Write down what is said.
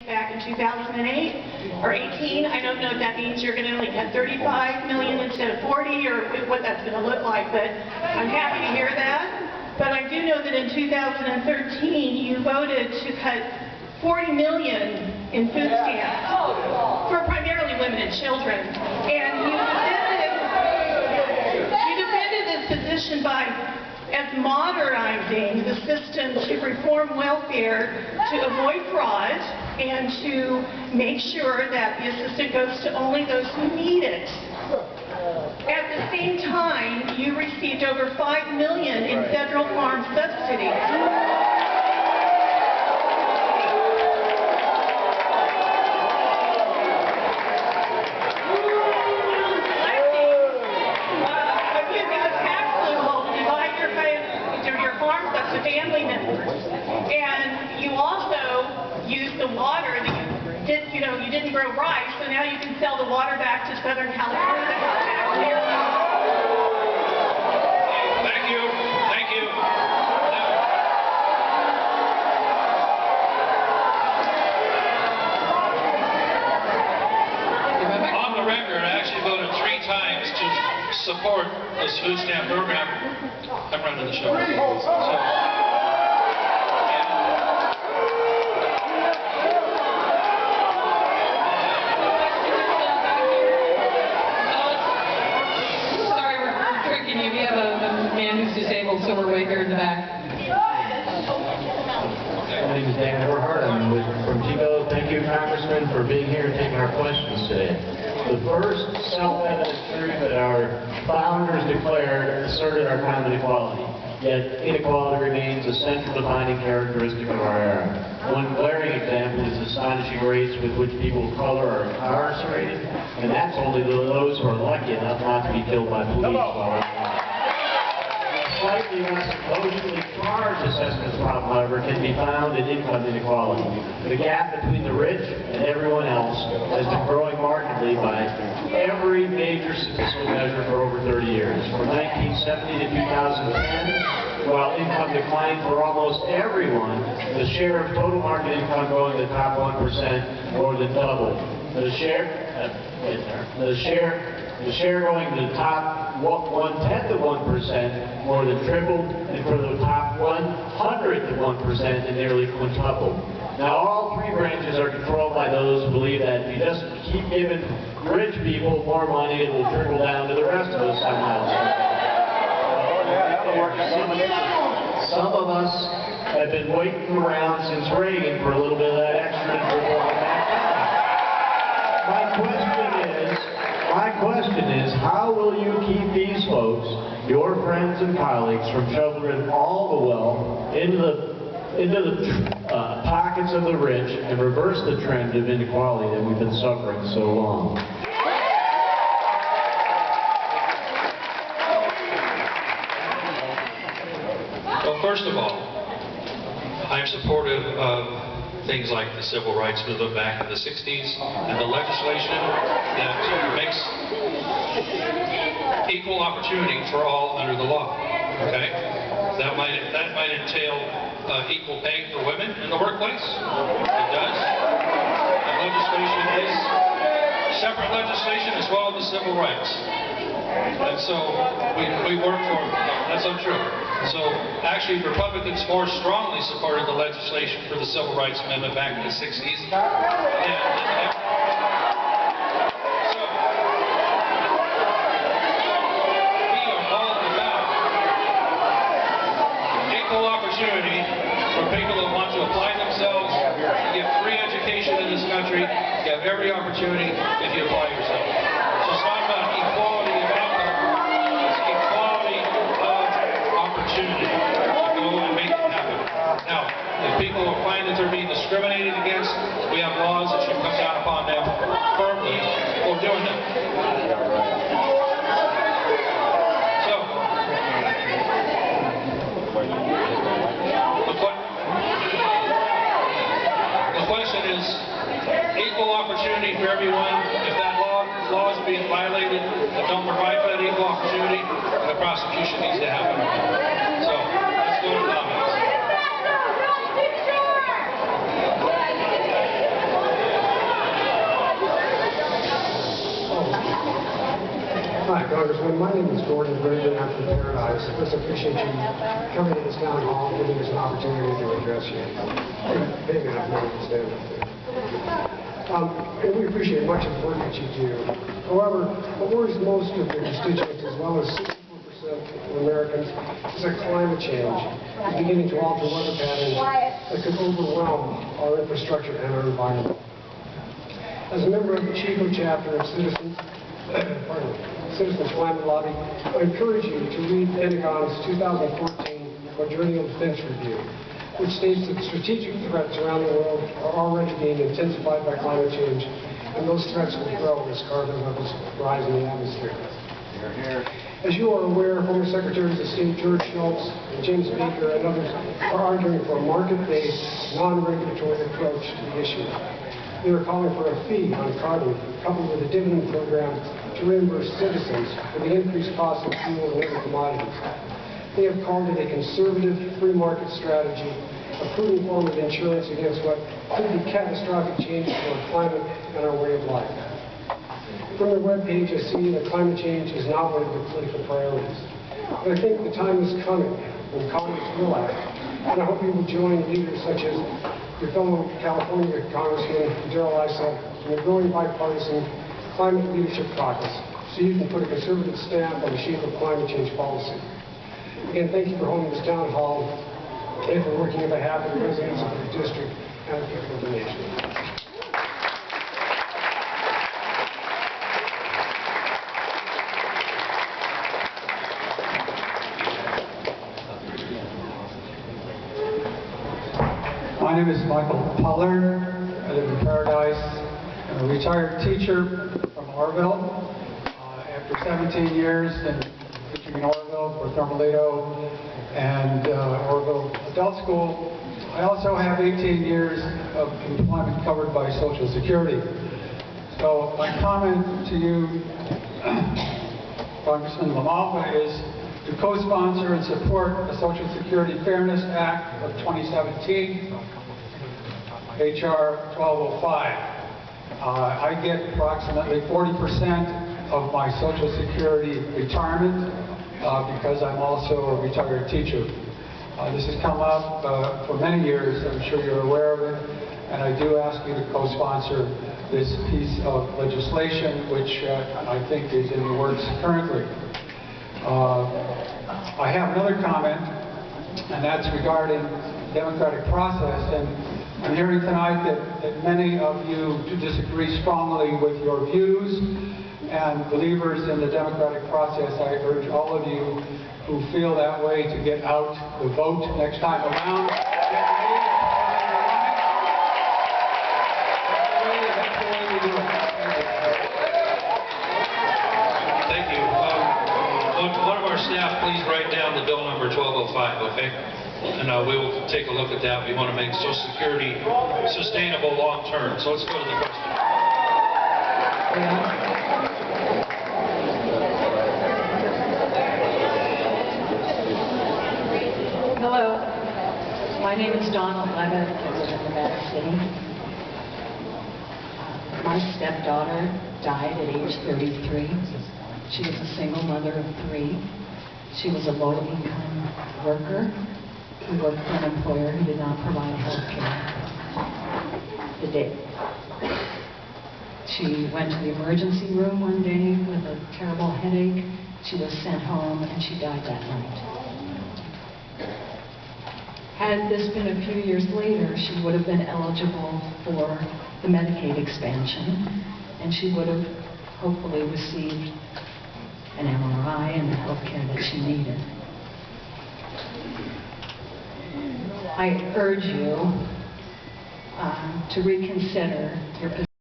back in 2008 or 18. I don't know if that means you're going to only cut 35 million instead of 40 or what that's going to look like, but I'm happy to hear that. But I do know that in 2013 you voted to cut 40 million in food stamps for primarily women and children. And you defended this position by modernizing the system to reform welfare, to avoid fraud, and to make sure that the assistance goes to only those who need it. At the same time, you received over $5 million in federal farm subsidies. To family members, and you also use the water that you didn't grow rice, so now you can sell the water back to Southern California. Thank you. Thank you. On the record, I actually voted 3 times to support this food stamp program. I'm running the show. Sorry, we're tricking you. We have a man who's disabled, so we're right here in the back. My name is Dan Everhart. I'm from Tebow. Thank you, Congressman, for being here and taking our questions today. The first self-evident truth that our founders declared asserted our common equality. Yet inequality remains a central defining characteristic of our era. One glaring example is the astonishing rates with which people of color are incarcerated, and that's only those who are lucky enough not to be killed by police while slightly less supposedly large assessment problem, however, can be found in income inequality. The gap between the rich and everyone else has been growing markedly by every major statistical measure for over 30 years. From 1970 to 2010, while income declined for almost everyone, the share of total market income going to the top 1% more than doubled. The share going to the top 1/10 of 1% more than tripled, and for the top 100th of 1% it nearly quintupled. Now all 3 branches are controlled by those who believe that if you just keep giving rich people more money, it will trickle down to the rest of us somehow. Some of us have been waiting around since Reagan for a little bit of that extra and trickle back. My question is, how will you keep these folks, your friends and colleagues, from shoveling all the wealth into the pockets of the rich and reverse the trend of inequality that we've been suffering so long? Well, first of all, I'm supportive of things like the civil rights movement back in the 60s and the legislation that makes equal opportunity for all under the law. Okay? That might entail equal pay for women in the workplace. It does. The legislation is separate legislation as well as the civil rights. And so we work for them. That's untrue. So actually Republicans more strongly supported the legislation for the Civil Rights Amendment back in the 60s. We are all about equal opportunity for people that want to apply themselves. You get free education in this country. You have every opportunity if you apply yourself. So it's not about equality of outcome. It's equality of opportunity to go and make it happen. Now, if people find that they're being discriminated against, we have laws that should come down upon them firmly for doing that. So, the question is equal opportunity for everyone. If that law is being violated that don't provide for that equal opportunity, the prosecution needs to happen. So, let's go to comments. Congressman. My name is Gordon Bridget. I'm from Paradise. First, I appreciate you coming to this town hall and giving us an opportunity to address you. Big enough money to stand up there. And we appreciate much of the work that you do. However, what worries most of your constituents, as well as 64% of Americans, is that climate change is beginning to alter weather patterns that could overwhelm our infrastructure and our environment. As a member of the Chico chapter of Citizens Climate Lobby, I encourage you to read Pentagon's 2014 Quadrennial Defense Review, which states that strategic threats around the world are already being intensified by climate change, and those threats will grow as carbon levels rise in the atmosphere. As you are aware, former Secretaries of State George Shultz and James Baker and others are arguing for a market-based, non-regulatory approach to the issue. They are calling for a fee on carbon, coupled with a dividend program to reimburse citizens for the increased cost of fuel and other commodities. They have called it a conservative, free market strategy, a proven form of insurance against what could be catastrophic changes to our climate and our way of life. From their webpage, I see that climate change is not one of their political priorities. But I think the time is coming when Congress will act, and I hope you will join leaders such as your fellow California Congressman Darrell Issa in the growing bipartisan Climate Leadership Caucus, so you can put a conservative stamp on the shape of climate change policy. Again, thank you for holding this town hall and for working on behalf of the residents of your district and the people of the nation. My name is Michael Pollard. I live in Paradise. I'm a retired teacher from Oroville. After 17 years teaching in Oroville for Thermalito and Oroville Adult School, I also have 18 years of employment covered by Social Security. So my comment to you, Congressman LaMalfa, is to co-sponsor and support the Social Security Fairness Act of 2017, H.R. 1205. I get approximately 40% of my Social Security retirement because I'm also a retired teacher. This has come up for many years. I'm sure you're aware of it, and I do ask you to co-sponsor this piece of legislation, which I think is in the works currently. I have another comment, and that's regarding the democratic process. And I'm hearing tonight that many of you disagree strongly with your views, and believers in the democratic process, I urge all of you who feel that way to get out the vote next time around. Thank you. One of our staff, please write down the bill number 1205, okay? And we will take a look at that. We want to make Social Security sustainable long term. So let's go to the question. Hello, my name is Donna Levitt. I live in Nevada City. My stepdaughter died at age 33. She was a single mother of 3. She was a low-income worker who worked for an employer who did not provide health care. She went to the emergency room one day with a terrible headache. She was sent home and she died that night. Had this been a few years later, she would have been eligible for the Medicaid expansion, and she would have hopefully received an MRI and the health care that she needed. I urge you to reconsider your position.